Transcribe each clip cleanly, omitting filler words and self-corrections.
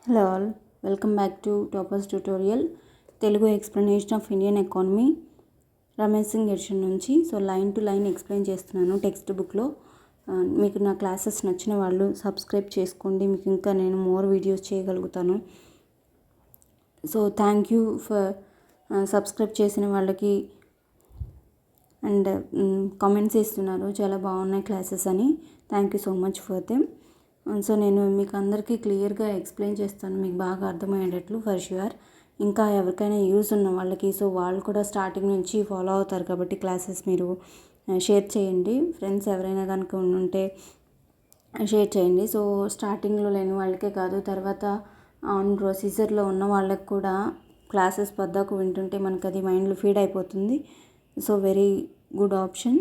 Hello all, welcome back to Toppers Tutorial, Telugu explanation of Indian economy, Ramesh Singh edition నుంచి. So line to line explain చేస్తున్నాను text బుక్లో. మీకు నా classes నచ్చిన వాళ్ళు subscribe చేసుకోండి, మీకు ఇంకా నేను మోర్ వీడియోస్ చేయగలుగుతాను. So thank you for subscribe చేసిన వాళ్ళకి అండ్ కామెంట్స్ ఇస్తున్నారు, చాలా బాగున్నాయి క్లాసెస్ అని. Thank you so much for them. So నేను మీకు అందరికీ క్లియర్గా ఎక్స్ప్లెయిన్ చేస్తాను, మీకు బాగా అర్థమయ్యేటట్లు ఫర్ ష్యూర్. ఇంకా ఎవరికైనా యూజ్ ఉన్న వాళ్ళకి, సో వాళ్ళు కూడా స్టార్టింగ్ నుంచి ఫాలో అవుతారు కాబట్టి క్లాసెస్ మీరు షేర్ చేయండి. ఫ్రెండ్స్ ఎవరైనా కనుక ఉంటే షేర్ చేయండి. సో స్టార్టింగ్లో లేని వాళ్ళకే కాదు, తర్వాత ఆన్ ప్రొసీజర్లో ఉన్న వాళ్ళకి కూడా క్లాసెస్ పద్దాకు వింటుంటే మనకు అది మైండ్లో ఫీడ్ అయిపోతుంది. సో వెరీ గుడ్ ఆప్షన్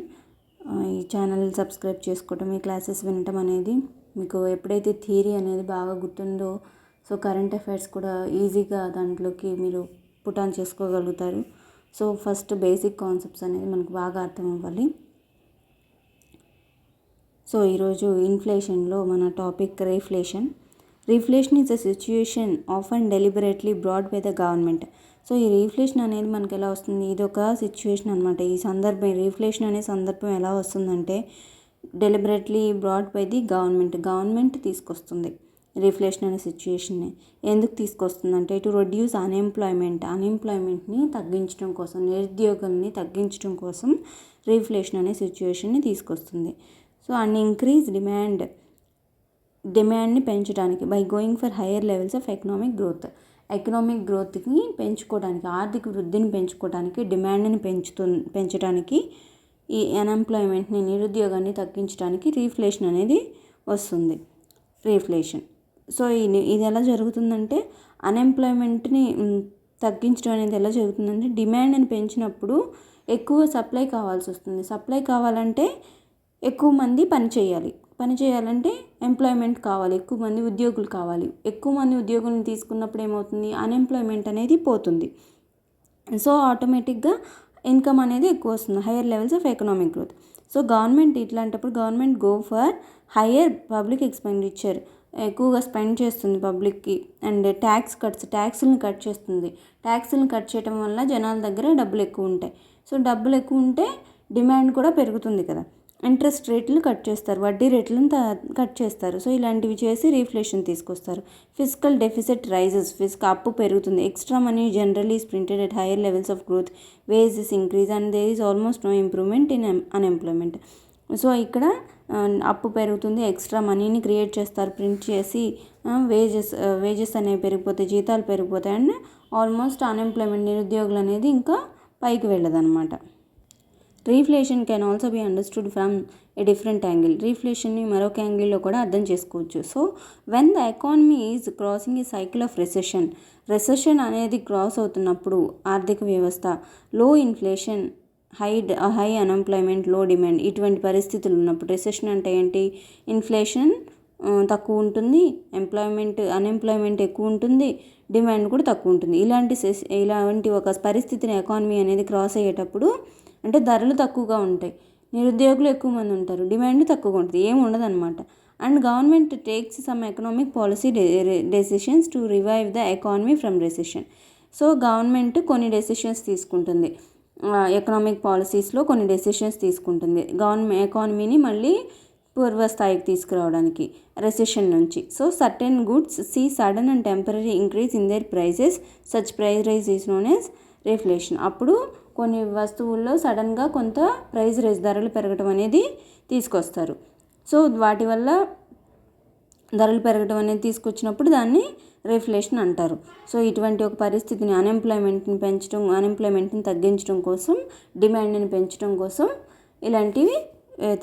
ఈ ఛానల్ సబ్స్క్రైబ్ చేసుకోవటం, ఈ క్లాసెస్ వినటం అనేది. మీకు ఎప్పుడైతే థియరీ అనేది బాగా గుర్తుందో, సో కరెంట్ అఫైర్స్ కూడా ఈజీగా దాంట్లోకి మీరు పుట్ ఆన్ చేసుకోగలుగుతారు. సో ఫస్ట్ బేసిక్ కాన్సెప్ట్స్ అనేది మనకు బాగా అర్థం అవ్వాలి. సో ఈరోజు ఇన్ఫ్లేషన్లో మన topic reflation. Reflation is a situation often deliberately brought by the government. So ఈ రీఫ్లేషన్ అనేది మనకు ఎలా వస్తుంది, ఇది ఒక సిచ్యువేషన్ అనమాట. ఈ సందర్భం, రీఫ్లేషన్ అనే సందర్భం ఎలా వస్తుందంటే deliberately brought by the government తీసుకొస్తుంది రీఫ్లేషన్ అనే సిచ్యుయేషన్ని. ఎందుకు తీసుకొస్తుందంటే టు రెడ్యూస్ అన్ఎంప్లాయ్మెంట్ని తగ్గించడం కోసం, నిరుద్యోగాన్ని తగ్గించడం కోసం రీఫ్లేషన్ అనే సిచ్యుయేషన్ని తీసుకొస్తుంది. సో అండ్ ఇంక్రీజ్ డిమాండ్ని పెంచడానికి by going for higher levels of economic గ్రోత్ని పెంచుకోవడానికి, ఆర్థిక వృద్ధిని పెంచుకోవడానికి, డిమాండ్ని పెంచడానికి, ఈ అన్ఎంప్లాయ్మెంట్ని, నిరుద్యోగాన్ని తగ్గించడానికి రీఫ్లేషన్ అనేది వస్తుంది. రీఫ్లేషన్. సో ఇది ఎలా జరుగుతుందంటే అన్ఎంప్లాయ్మెంట్ని తగ్గించడం అనేది ఎలా జరుగుతుందంటే డిమాండ్ని పెంచినప్పుడు ఎక్కువ సప్లై కావాల్సి వస్తుంది. సప్లై కావాలంటే ఎక్కువ మంది పని చేయాలంటే ఎంప్లాయ్మెంట్ కావాలి, ఎక్కువ మంది ఉద్యోగులు కావాలి. ఎక్కువ మంది ఉద్యోగులను తీసుకున్నప్పుడు ఏమవుతుంది, అన్ఎంప్లాయ్మెంట్ అనేది పోతుంది. సో ఆటోమేటిక్గా ఇన్కమ్ అనేది ఎక్కువ వస్తుంది, higher levels of economic growth. So government ఇట్లాంటప్పుడు government go for higher public expenditure, ఎక్కువగా స్పెండ్ చేస్తుంది పబ్లిక్కి. అండ్ ట్యాక్స్లను కట్ చేస్తుంది. ట్యాక్స్లను కట్ చేయడం వల్ల జనాల దగ్గర డబ్బులు ఎక్కువ ఉంటాయి. సో డబ్బులు ఎక్కువ ఉంటే డిమాండ్ కూడా పెరుగుతుంది కదా. ఇంట్రెస్ట్ రేట్లు కట్ చేస్తారు, వడ్డీ రేట్లను కట్ చేస్తారు. సో ఇలాంటివి చేసి రీఫ్లేషన్ తీసుకొస్తారు. ఫిజికల్ డెఫిసిట్ రైజెస్, అప్పు పెరుగుతుంది. Extra money generally is printed at higher levels of growth, wages increase and there is almost no improvement in unemployment. So ఇక్కడ అప్పు పెరుగుతుంది, ఎక్స్ట్రా మనీని క్రియేట్ చేస్తారు, ప్రింట్ చేసి వేజెస్ అనేవి పెరిగిపోతాయి, జీతాలు పెరిగిపోతాయి. అండ్ ఆల్మోస్ట్ అన్ఎంప్లాయ్మెంట్, నిరుద్యోగులు అనేది ఇంకా పైకి వెళ్ళదన్నమాట. Reflation can also be understood from a different angle. రీఫ్లేషన్ని మరొక యాంగిల్లో కూడా అర్థం చేసుకోవచ్చు. So when the economy is crossing a cycle of recession అనేది క్రాస్ అవుతున్నప్పుడు ఆర్థిక వ్యవస్థ, low inflation, high unemployment, low demand, ఇటువంటి పరిస్థితులు ఉన్నప్పుడు, రెసెషన్ అంటే ఏంటి, ఇన్ఫ్లేషన్ తక్కువ ఉంటుంది, అన్ఎంప్లాయ్మెంట్ ఎక్కువ ఉంటుంది, డిమాండ్ కూడా తక్కువ ఉంటుంది. ఇలాంటి ఒక పరిస్థితిని ఎకానమీ అనేది క్రాస్ అయ్యేటప్పుడు, అంటే ధరలు తక్కువగా ఉంటాయి, నిరుద్యోగులు ఎక్కువ మంది ఉంటారు, డిమాండ్ తక్కువగా ఉంటుంది, ఏమి ఉండదు అనమాట. And government takes some economic policy decisions to revive the economy from recession. So government కొన్ని డెసిషన్స్ తీసుకుంటుంది, ఎకనామిక్ పాలసీస్లో కొన్ని డెసిషన్స్ తీసుకుంటుంది ఎకానమీని మళ్ళీ పూర్వస్థాయికి తీసుకురావడానికి రెసెషన్ నుంచి. So certain goods see sudden and temporary increase in their prices, such price rise is known as reflation. అప్పుడు కొన్ని వస్తువుల్లో సడన్గా కొంత ప్రైస్ రైజ్, ధరలు పెరగడం అనేది తీసుకొస్తారు. సో వాటి వల్ల ధరలు పెరగడం అనేది తీసుకొచ్చినప్పుడు దాన్ని రీఫ్లేషన్ అంటారు. సో ఇటువంటి ఒక పరిస్థితిని, అన్ఎంప్లాయ్మెంట్ని తగ్గించడం కోసం, డిమాండ్ని పెంచడం కోసం ఇలాంటివి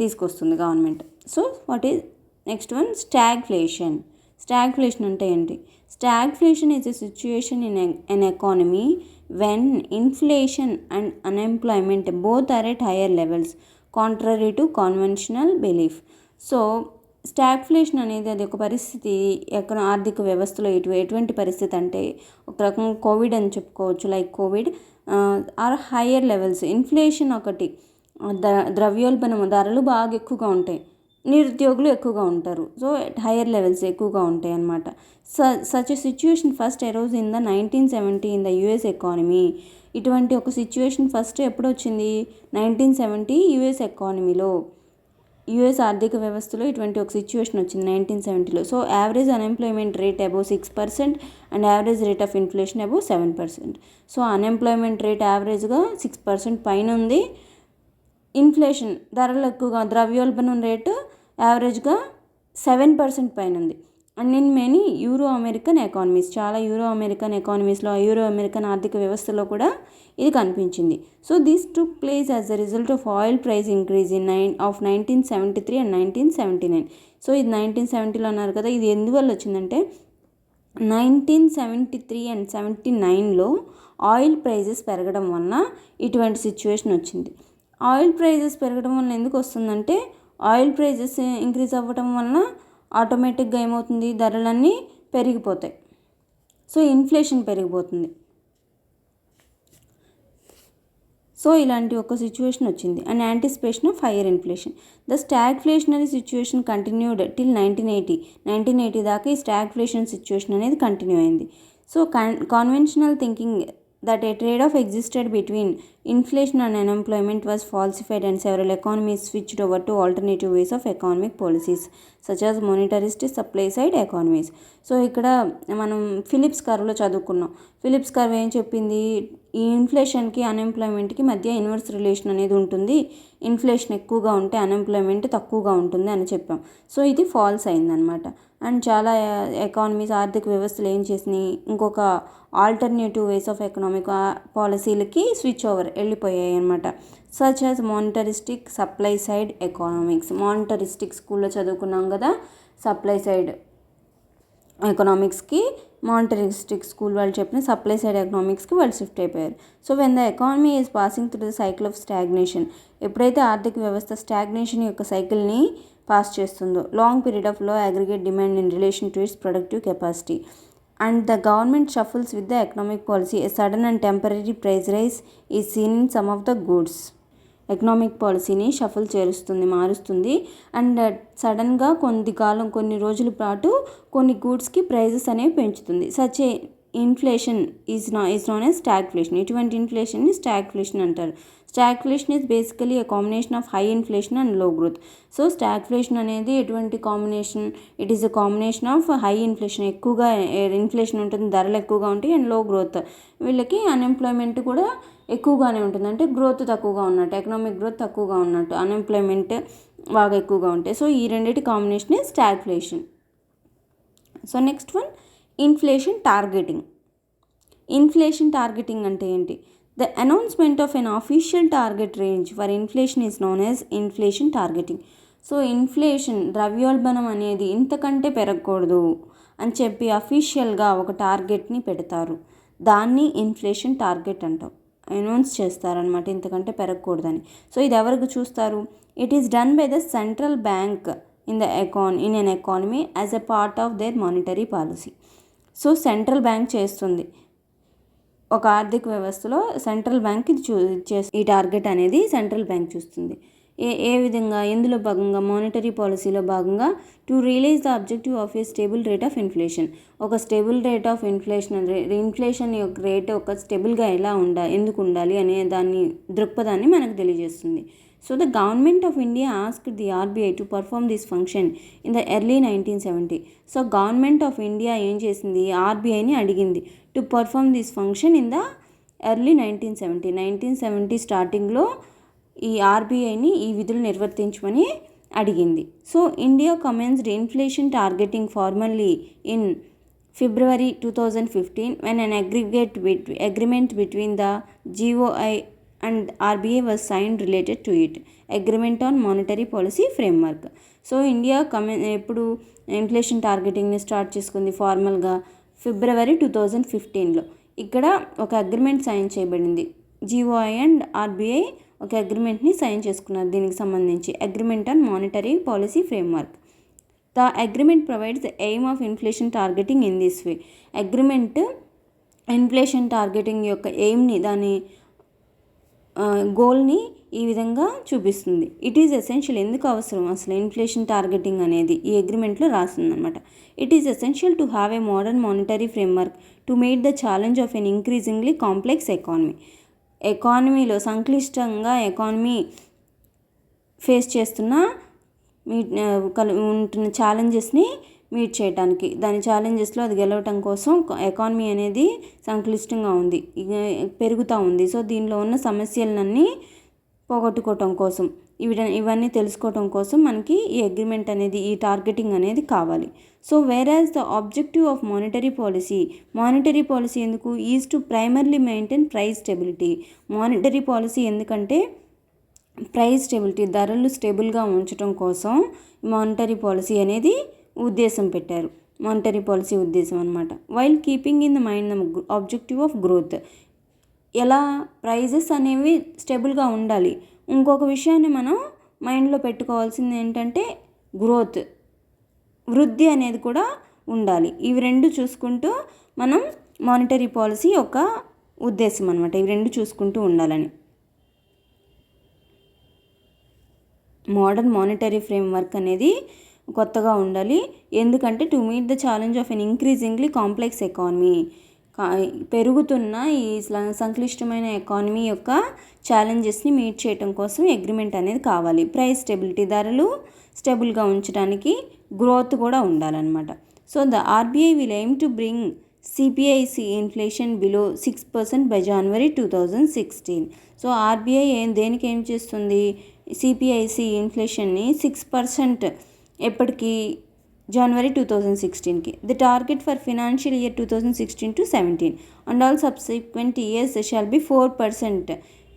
తీసుకొస్తుంది government. So what is next one, stagflation. Stagflation అంటే ఏంటి? Stagflation is a situation in an economy when inflation and unemployment both are at higher levels contrary to conventional belief. So stagflation అనేది అది ఒక పరిస్థితి ఆర్థిక వ్యవస్థలో. ఎటువంటి పరిస్థితి అంటే ఒక రకం కోవిడ్ అని చెప్పుకోవచ్చు, like covid are higher levels. Inflation ఒకటి, ద్రవ్యోల్బణము, ధరలు బాగా ఎక్కువగా ఉంటాయి, నిరుద్యోగులు ఎక్కువగా ఉంటారు. సో హైయర్ లెవెల్స్ ఎక్కువగా ఉంటాయి అన్నమాట. Such a situation first arouse in the 1970 in the US economy. ఇటువంటి ఒక సిచ్యువేషన్ ఫస్ట్ ఎప్పుడు వచ్చింది? 1970 యుఎస్ ఎకానమీలో, యుఎస్ ఆర్థిక వ్యవస్థలో ఇటువంటి ఒక సిచ్యువేషన్ వచ్చింది 1970లో. So average unemployment rate above 6% and average rate of inflation above 7%. So unemployment rate యావరేజ్గా 6% పైన ఉంది. ఇన్ఫ్లేషన్ ధరలు ఎక్కువగా, ద్రవ్యోల్బణం రేటు యావరేజ్గా 7% పైన ఉంది. And in many euro American economies, చాలా యూరో అమెరికన్ ఎకానమీస్లో, యూరో అమెరికన్ ఆర్థిక వ్యవస్థలో కూడా ఇది కనిపించింది. So this took place as the result of oil price increase in 1973 and 1979. So ఇది 1970లో అన్నారు కదా, ఇది ఎందువల్ల వచ్చిందంటే 1973 అండ్ 79లో ఆయిల్ ప్రైజెస్ పెరగడం వలన ఇటువంటి సిచ్యువేషన్ వచ్చింది. ఆయిల్ ప్రైజెస్ పెరగడం వలన ఎందుకు వస్తుందంటే, ఆయిల్ ప్రైజెస్ ఇంక్రీజ్ అవ్వడం వలన ఆటోమేటిక్గా ఏమవుతుంది, ధరలన్నీ పెరిగిపోతాయి. సో ఇన్ఫ్లేషన్ పెరిగిపోతుంది. సో ఇలాంటి ఒక సిచ్యువేషన్ వచ్చింది. And anticipation of higher inflation. The stagflationary situation continued till 1980 దాకా ఈ స్టాగ్ఫ్లేషన్ సిచ్యువేషన్ అనేది కంటిన్యూ అయింది. So conventional thinking that a trade-off existed between inflation and unemployment was falsified and several economies switched over to alternative ways of economic policies such as monetarist supply side economies. So ఇక్కడ మనం Philips కర్వ్లో చదువుకున్నాం. Philips curve ఏం చెప్పింది, ఈ ఇన్ఫ్లేషన్కి అన్ఎంప్లాయ్మెంట్కి మధ్య inverse relation అనేది ఉంటుంది, inflation ఎక్కువగా ఉంటే అన్ఎంప్లాయ్మెంట్ తక్కువగా ఉంటుంది అని చెప్పాం. సో ఇది ఫాల్స్ అయిందనమాట. అండ్ చాలా ఎకానమీస్, ఆర్థిక వ్యవస్థలు ఏం చేసినాయి, ఇంకొక ఆల్టర్నేటివ్ వేస్ ఆఫ్ ఎకనామిక్ పాలసీలకి స్విచ్ ఓవర్ వెళ్ళిపోయాయి అనమాట. Such as monetaristic supply side economics. Monetaristic స్కూల్లో చదువుకున్నాం కదా, సప్లై సైడ్ ఎకనామిక్స్కి మానిటరిస్టిక్ స్కూల్ వాళ్ళు చెప్పిన సప్లై సైడ్ ఎకనామిక్స్కి వాళ్ళు షిఫ్ట్ అయిపోయారు. So when the economy is passing through the cycle of stagnation, ఎప్పుడైతే ఆర్థిక వ్యవస్థ స్టాగ్నేషన్ యొక్క సైకిల్ని పాస్ చేస్తుందో, long period of low aggregate demand in relation to its productive capacity and the government షఫల్స్ with the economic policy, a sudden and temporary price rise is seen in some of the goods. Economic పాలసీని shuffle చేరుస్తుంది, మారుస్తుంది. And సడన్గా కొన్ని రోజుల పాటు కొన్ని గూడ్స్కి prices అనేవి పెంచుతుంది. Such a inflation is known as stagflation. ఇటువంటి ఇన్ఫ్లేషన్ని స్టాగ్ఫ్లేషన్ అంటారు. Stagflation is basically A combination of high inflation and లో గ్రోత్. సో స్టాగ్ఫ్లేషన్ అనేది ఎటువంటి combination, it is a combination of high inflation, ఎక్కువగా ఇన్ఫ్లేషన్ ఉంటుంది, ధరలు ఎక్కువగా ఉంటాయి, అండ్ లో గ్రోత్. వీళ్ళకి అన్ఎంప్లాయ్మెంట్ కూడా ఎక్కువగానే ఉంటుంది, అంటే గ్రోత్ తక్కువగా ఉన్నట్టు, ఎకనామిక్ గ్రోత్ తక్కువగా ఉన్నట్టు, అన్ఎంప్లాయ్మెంట్ బాగా ఎక్కువగా ఉంటాయి. సో ఈ రెండింటి combination stagflation. So next one, inflation targeting. Inflation targeting అంటే ఏంటి? The announcement of an official target range for inflation is known as inflation targeting. So inflation, ద్రవ్యోల్బణం అనేది ఇంతకంటే పెరగకూడదు అని చెప్పి అఫీషియల్గా ఒక టార్గెట్ని పెడతారు, దాన్ని ఇన్ఫ్లేషన్ టార్గెట్ అంటాం. అనౌన్స్ చేస్తారనమాట, ఇంతకంటే పెరగకూడదని. సో ఇది ఎవరికి చూస్తారు? It is done by the central bank in an economy as a part of their monetary policy. So central bank చేస్తుంది, ఒక ఆర్థిక వ్యవస్థలో సెంట్రల్ బ్యాంక్ ఇది ఈ టార్గెట్ అనేది సెంట్రల్ బ్యాంక్ చూస్తుంది. ఏ విధంగా, ఎందులో భాగంగా, మానిటరీ పాలసీలో భాగంగా to realise the objective of a stable rate of inflation. ఒక స్టేబుల్ రేట్ ఆఫ్ ఇన్ఫ్లేషన్ యొక్క రేట్ ఒక స్టేబుల్గా ఎందుకు ఉండాలి అనే దృక్పథాన్ని మనకు తెలియజేస్తుంది. So the government of India asked the RBI to perform this function in the early 1970. So government of India ఏం చేసింది, ఆర్బీఐని అడిగింది to perform this function in the early 1970 స్టార్టింగ్లో ఈ ఆర్బీఐని ఈ విధులు నిర్వర్తించమని అడిగింది. So India commenced inflation targeting formally in February 2015 when an agreement between the GOI and RBI was signed related to it, Agreement on Monetary Policy Framework. So India ఎప్పుడు inflation టార్గెటింగ్ని start చేసుకుంది ఫార్మల్గా February 2015లో. ఇక్కడ ఒక agreement sign చేయబడింది, GOI and RBI ఒక అగ్రిమెంట్ని sign చేసుకున్నారు దీనికి సంబంధించి, agreement on monetary policy framework. The agreement provides the aim of inflation targeting in this way. Agreement inflation targeting యొక్క ఎయిమ్ని, దాని గోల్ని ఈ విధంగా చూపిస్తుంది. ఇట్ ఈజ్ ఎసెన్షియల్, ఎందుకు అవసరం అసలు ఇన్ఫ్లేషన్ టార్గెటింగ్ అనేది ఈ అగ్రిమెంట్లో రాస్తుందన్నమాట. It is essential to have a modern monetary framework to meet the challenge of an increasingly complex economy. ఎకానమీలో సంక్లిష్టంగా ఎకానమీ ఫేస్ చేస్తున్న ఉంటున్న ఛాలెంజెస్ని మీట్ చేయడానికి, దాని ఛాలెంజెస్లో అది గెలవటం కోసం ఎకానమీ అనేది సంక్లిష్టంగా ఉంది, పెరుగుతూ ఉంది. సో దీనిలో ఉన్న సమస్యలన్నీ పోగొట్టుకోవటం కోసం, ఇవన్నీ తెలుసుకోవటం కోసం మనకి ఈ అగ్రిమెంట్ అనేది, ఈ టార్గెటింగ్ అనేది కావాలి. So whereas the objective of monetary policy ఎందుకు is to primarily maintain price stability. Monetary policy ఎందుకంటే ప్రైస్ స్టెబిలిటీ, ధరలు స్టేబుల్గా ఉంచడం కోసం మానిటరీ పాలసీ అనేది ఉద్దేశం పెట్టారు. మానిటరీ పాలసీ ఉద్దేశం అనమాట. While keeping in the mind the objective of growth. ఎలా ప్రైజెస్ అనేవి స్టేబుల్గా ఉండాలి. ఇంకొక విషయాన్ని మనం మైండ్లో పెట్టుకోవాల్సింది ఏంటంటే గ్రోత్, వృద్ధి అనేది కూడా ఉండాలి. ఇవి రెండు చూసుకుంటూ మనం మానిటరీ పాలసీ యొక్క ఉద్దేశం అనమాట, ఇవి రెండు చూసుకుంటూ ఉండాలని. మోడర్న్ మానిటరీ ఫ్రేమ్వర్క్ అనేది కొత్తగా ఉండాలి. ఎందుకంటే to meet the challenge of an increasingly complex economy. పెరుగుతున్న ఈ సంక్లిష్టమైన ఎకానమీ యొక్క ఛాలెంజెస్ని మీట్ చేయడం కోసం అగ్రిమెంట్ అనేది కావాలి. ప్రైస్ స్టెబిలిటీ, ధరలు స్టేబుల్గా ఉంచడానికి గ్రోత్ కూడా ఉండాలన్నమాట. So the RBI will aim to bring CPI C inflation below 6% by January 2016. So RBI దేనికి ఏం చేస్తుంది, సిపిఐసి ఇన్ఫ్లేషన్ని 6% ఎప్పటికీ జనవరి 2016కి. The target for financial year 2016 to 17 and all subsequent years shall be 4%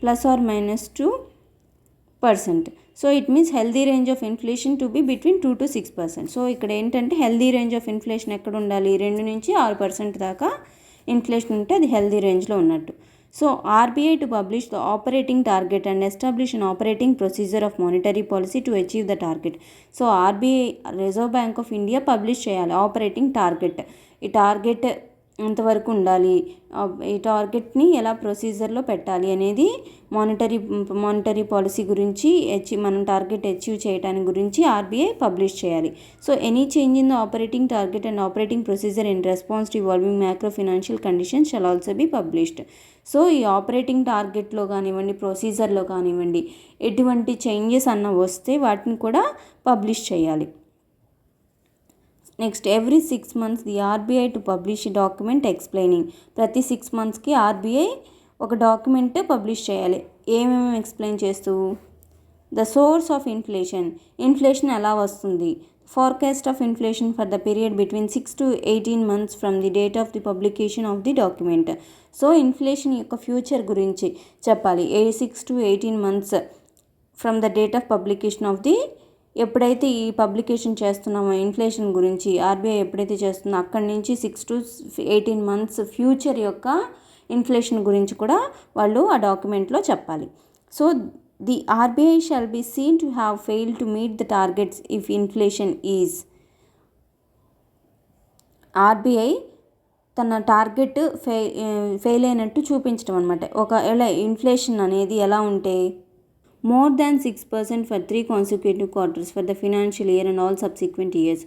±2%. So it means healthy range of inflation to be between 2 to 6%. So ఇక్కడ ఏంటంటే healthy range of inflation ఎక్కడ ఉండాలి, 2 నుంచి 6% దాకా ఇన్ఫ్లేషన్ ఉంటే అది హెల్దీ రేంజ్లో ఉన్నట్టు. So RBI to publish the operating target and establish an operating procedure of monetary policy to achieve the target. So RBI, reserve bank of India publish చేయాలి operating target. ఈ టార్గెట్ ఎంతవరకు ఉండాలి, ఈ టార్గెట్ని ఎలా ప్రొసీజర్లో పెట్టాలి అనేది మానిటరీ పాలసీ గురించి మనం టార్గెట్ అచీవ్ చేయడానికి గురించి ఆర్బీఐ పబ్లిష్ చేయాలి. So any change in the operating target and operating procedure in response to evolving macro financial conditions shall also be published. So ఈ ఆపరేటింగ్ టార్గెట్లో కానివ్వండి, ప్రొసీజర్లో కానివ్వండి, ఎటువంటి చేంజెస్ అన్న వస్తే వాటిని కూడా పబ్లిష్ చేయాలి. Next, every 6 months the RBI to publish document explaining. ప్రతి 6 monthsకి ఆర్బీఐ ఒక డాక్యుమెంట్ పబ్లిష్ చేయాలి. ఏమేమి ఎక్స్ప్లెయిన్ చేస్తూ, ద సోర్స్ ఆఫ్ ఇన్ఫ్లేషన్ ఎలా వస్తుంది, ఫార్కాస్ట్ of inflation for the period between 6 to 18 months from the date of the publication of the document. So inflation యొక్క future గురించి చెప్పాలి. 6 to 18 months from the date of publication of the, ఎప్పుడైతే ఈ publication చేస్తున్నామో inflation గురించి RBI ఎప్పుడైతే చేస్తుందో అక్కడి నుంచి 6 to 18 months ఫ్యూచర్ యొక్క ఇన్ఫ్లేషన్ గురించి కూడా వాళ్ళు ఆ డాక్యుమెంట్లో చెప్పాలి. So the RBI shall be seen to have fail to meet the targets if inflation is. RBI తన టార్గెట్ ఫెయిల్ అయినట్టు చూపించడం అనమాట. ఒకవేళ ఇన్ఫ్లేషన్ అనేది ఎలా ఉంటే more than 6% for 3 consecutive quarters for the financial year and all subsequent years.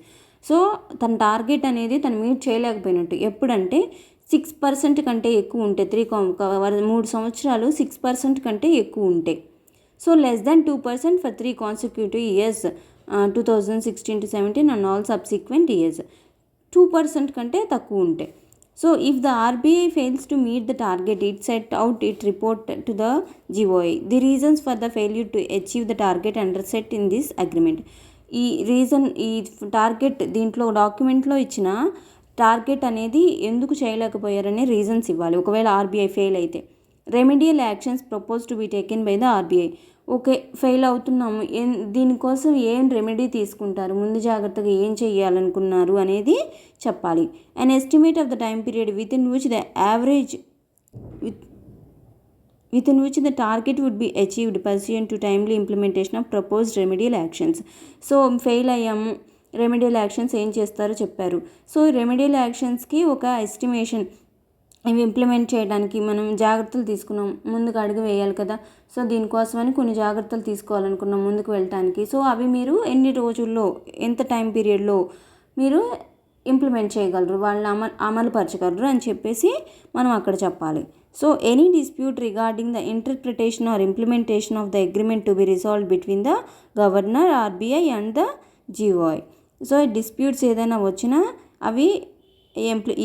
So తన target అనేది తను మీట్ చేయలేకపోయినట్టు. ఎప్పుడంటే 6% కంటే ఎక్కువ ఉంటే, 3 సంవత్సరాలు 6% కంటే ఎక్కువ ఉంటే. So less than 2% for 3 consecutive years 2016 to 17 and all subsequent years. 2% కంటే తక్కువ ఉంటే. So if the RBI fails to meet the target, it set out its report to the GOI. The reasons for the failure to achieve the target under set in this agreement. ఈ target దీంట్లో డాక్యుమెంట్లో ఇచ్చిన target అనేది ఎందుకు చేయలేకపోయారనే reasons ఇవ్వాలి. ఒకవేళ RBI fail అయితే remedial actions propose to be taken by the RBI. Okay, fail అవుతున్నాము, దీనికోసం ఏం రెమెడీ తీసుకుంటారు, ముందు జాగ్రత్తగా ఏం చేయాలనుకున్నారు అనేది చెప్పాలి. And estimate of the time period within which the target would be achieved pursuant to timely implementation of proposed remedial actions. So fail అయ్యాము, రెమెడియల్ యాక్షన్స్ ఏం చేస్తారో చెప్పారు. సో రెమెడియల్ యాక్షన్స్కి ఒక ఎస్టిమేషన్ ఇవి ఇంప్లిమెంట్ చేయడానికి మనం జాగ్రత్తలు తీసుకున్నాం, ముందుకు అడుగు వేయాలి కదా. సో దీనికోసమని కొన్ని జాగ్రత్తలు తీసుకోవాలనుకున్నాం ముందుకు వెళ్ళటానికి. సో అవి మీరు ఎన్ని రోజుల్లో, ఎంత టైం పీరియడ్లో మీరు ఇంప్లిమెంట్ చేయగలరు, వాళ్ళని అమలుపరచగలరు అని చెప్పేసి మనం అక్కడ చెప్పాలి. So any dispute regarding the interpretation or implementation of the agreement to be resolved between the governor, RBI and the GOI. So disputes ఏదైనా వచ్చినా అవి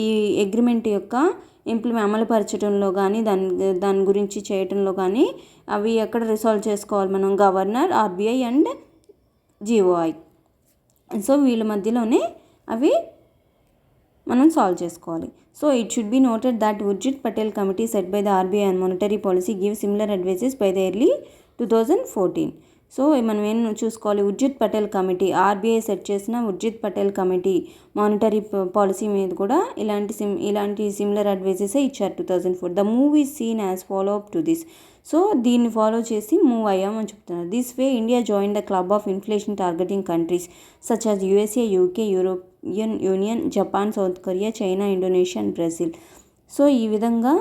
ఈ అగ్రిమెంట్ యొక్క అమలుపరచడంలో కానీ దాని గురించి చేయటంలో కానీ అవి ఎక్కడ రిసాల్వ్ చేసుకోవాలి మనం, governor, RBI and GOI. So వీళ్ళ మధ్యలోనే అవి మనం సాల్వ్ చేసుకోవాలి. So it should be noted that Urjit Patel committee set by the RBI and monetary policy give similar advices by the early 2014. So మనం ఏం చూసుకోవాలి, Urjit Patel committee, RBI set చేసిన Urjit Patel committee monetary policy మీద కూడా ఇలాంటి సిమిలర్ అడ్వైజెసే ఇచ్చారు 2004. The move is seen as follow up to this. So దీన్ని ఫాలో చేసి మూవ్ అయ్యామని చెప్తున్నారు. This way India join the club of inflation targeting countries such as USA, UK, European union, Japan, south Korea, China, Indonesia and Brazil. So ఈ విధంగా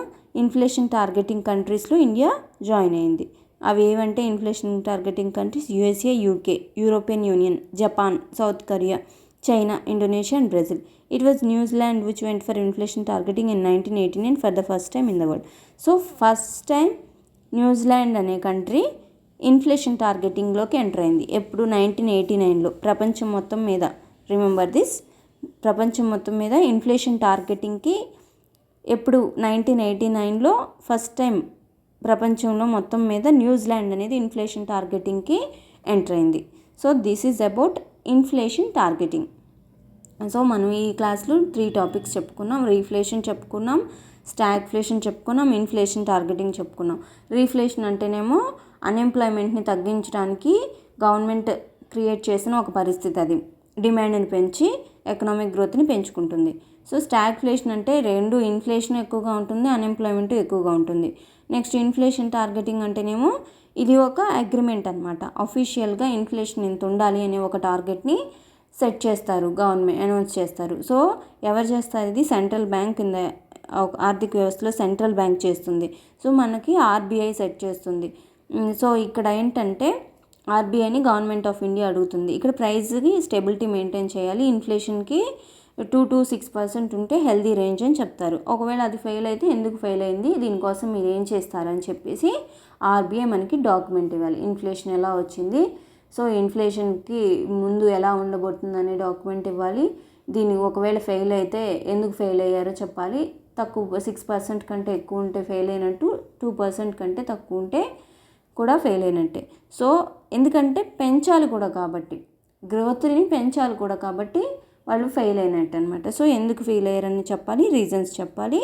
inflation targeting కంట్రీస్లో India join అయింది. అవి ఏవంటే inflation targeting countries USA, UK, European union, Japan, south Korea, China, Indonesia and Brazil. It was New Zealand which went for inflation targeting in 1989 for the first time in the world. So first time New Zealand అనే country inflation టార్గెటింగ్లోకి enter అయింది. ఎప్పుడు? 1989లో. ప్రపంచం మొత్తం మీద, remember this, ప్రపంచం మొత్తం మీద inflation టార్గెటింగ్కి ఎప్పుడు 1989లో ఫస్ట్ టైం ప్రపంచంలో మొత్తం మీద న్యూజిలాండ్ అనేది ఇన్ఫ్లేషన్ టార్గెటింగ్కి ఎంటర్ అయింది. So this is about inflation targeting. So మనం ఈ క్లాస్లో 3 టాపిక్స్ చెప్పుకున్నాం. రీఫ్లేషన్ చెప్పుకున్నాం, స్టాగ్ఫ్లేషన్ చెప్పుకున్నాం, ఇన్ఫ్లేషన్ టార్గెటింగ్ చెప్పుకున్నాం. రీఫ్లేషన్ అంటేనేమో అన్ఎంప్లాయ్మెంట్ని తగ్గించడానికి గవర్నమెంట్ క్రియేట్ చేసిన ఒక పరిస్థితి, అది డిమాండ్ని పెంచి ఎకనామిక్ గ్రోత్ని పెంచుకుంటుంది. సో స్టాగ్ఫ్లేషన్ అంటే రెండు, ఇన్ఫ్లేషన్ ఎక్కువగా ఉంటుంది, అన్ఎంప్లాయ్మెంట్ ఎక్కువగా ఉంటుంది. నెక్స్ట్ ఇన్ఫ్లేషన్ టార్గెటింగ్ అంటేనేమో ఇది ఒక అగ్రిమెంట్ అనమాట. అఫీషియల్గా ఇన్ఫ్లేషన్ ఎంత ఉండాలి అనే ఒక టార్గెట్ని సెట్ చేస్తారు, గవర్నమెంట్ అనౌన్స్ చేస్తారు. సో ఎవరు చేస్తారు? ఇది సెంట్రల్ బ్యాంక్ కింద ఆర్థిక వ్యవస్థలో సెంట్రల్ బ్యాంక్ చేస్తుంది. సో మనకి ఆర్బీఐ సెట్ చేస్తుంది. సో ఇక్కడ ఏంటంటే ఆర్బీఐని గవర్నమెంట్ ఆఫ్ ఇండియా అడుగుతుంది. ఇక్కడ ప్రైస్కి స్టెబిలిటీ మెయింటైన్ చేయాలి, ఇన్ఫ్లేషన్కి 2 to 6% ఉంటే హెల్దీ రేంజ్ అని చెప్తారు. ఒకవేళ అది ఫెయిల్ అయితే ఎందుకు ఫెయిల్ అయింది, దీనికోసం మీరు ఏం చేస్తారని చెప్పేసి ఆర్బీఐ మనకి డాక్యుమెంట్ ఇవ్వాలి. ఇన్ఫ్లేషన్ ఎలా వచ్చింది, సో ఇన్ఫ్లేషన్కి ముందు ఎలా ఉండబోతుంది అనే డాక్యుమెంట్ ఇవ్వాలి. దీన్ని ఒకవేళ ఫెయిల్ అయితే ఎందుకు ఫెయిల్ అయ్యారో చెప్పాలి. తక్కువ 6% కంటే ఎక్కువ ఉంటే ఫెయిల్ అయినట్టు, 2% కంటే తక్కువ ఉంటే కూడా ఫెయిల్ అయినట్టే. సో ఎందుకంటే పెంచాలి కూడా కాబట్టి, గ్రోత్ని పెంచాలి కూడా కాబట్టి వాళ్ళు ఫెయిల్ అయినట్టు అనమాట. సో ఎందుకు ఫెయిల్ అయ్యారని చెప్పాలి, రీజన్స్ చెప్పాలి,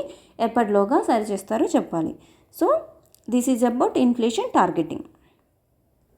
ఎప్పటిలోగా సరి చేస్తారో చెప్పాలి. So this is about inflation targeting.